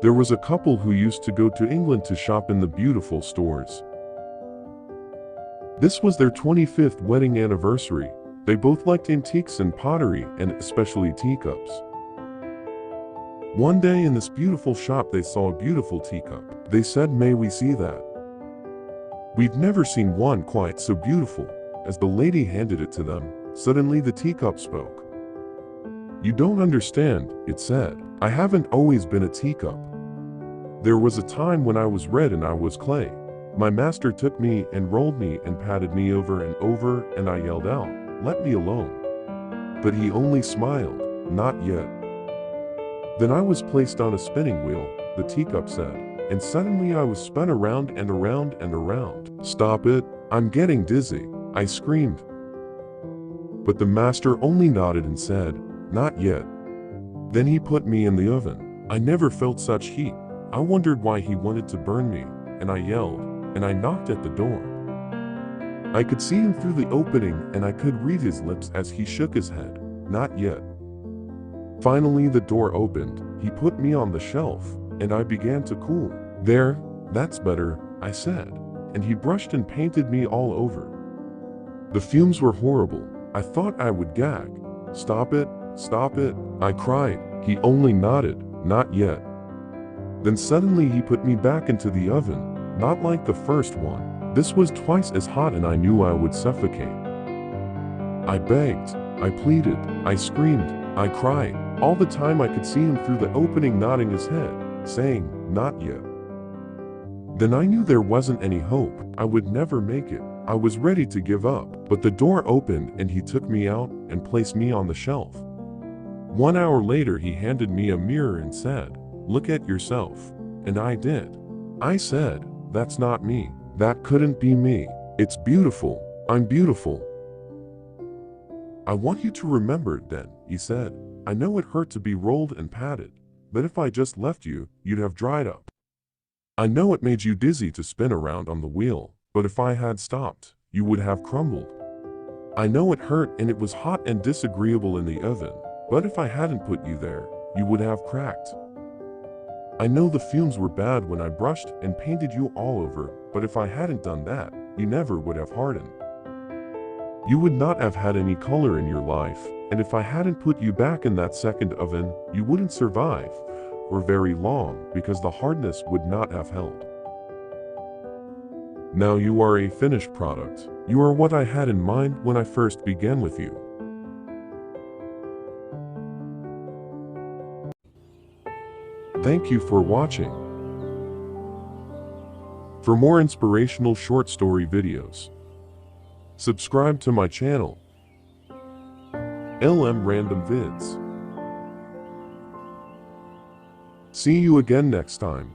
There was a couple who used to go to England to shop in the beautiful stores. This was their 25th wedding anniversary. They both liked antiques and pottery, and especially teacups. One day in this beautiful shop they saw a beautiful teacup. They said, "May we see that?" "We've never seen one quite so beautiful." As the lady handed it to them, suddenly the teacup spoke. "You don't understand," it said. "I haven't always been a teacup. There was a time when I was red and I was clay. My master took me and rolled me and patted me over and over, and I yelled out, 'Let me alone.' But he only smiled, 'Not yet.' Then I was placed on a spinning wheel," the teacup said, "and suddenly I was spun around and around and around." "Stop it, I'm getting dizzy," I screamed. But the master only nodded and said, "Not yet." Then he put me in the oven. I never felt such heat. I wondered why he wanted to burn me, and I yelled, and I knocked at the door. I could see him through the opening, and I could read his lips as he shook his head, "Not yet." Finally the door opened, he put me on the shelf, and I began to cool. "There, that's better," I said, and he brushed and painted me all over. The fumes were horrible. I thought I would gag. "Stop it, I cried. He only nodded, "Not yet." Then suddenly he put me back into the oven, not like the first one. This was twice as hot and I knew I would suffocate. I begged, I pleaded, I screamed, I cried. All the time I could see him through the opening nodding his head, saying, "Not yet." Then I knew there wasn't any hope. I would never make it. I was ready to give up, but the door opened and he took me out and placed me on the shelf. 1 hour later he handed me a mirror and said, "Look at yourself." And I did. I said, "That's not me. That couldn't be me. It's beautiful. I'm beautiful." "I want you to remember it then," he said. "I know it hurt to be rolled and patted, but if I just left you, you'd have dried up. I know it made you dizzy to spin around on the wheel, but if I had stopped, you would have crumbled. I know it hurt and it was hot and disagreeable in the oven, but if I hadn't put you there, you would have cracked. I know the fumes were bad when I brushed and painted you all over, but if I hadn't done that, you never would have hardened. You would not have had any color in your life, and if I hadn't put you back in that second oven, you wouldn't survive for very long because the hardness would not have held. Now you are a finished product. You are what I had in mind when I first began with you." Thank you for watching. For more inspirational short story videos, subscribe to my channel, LM Random Vids. See you again next time.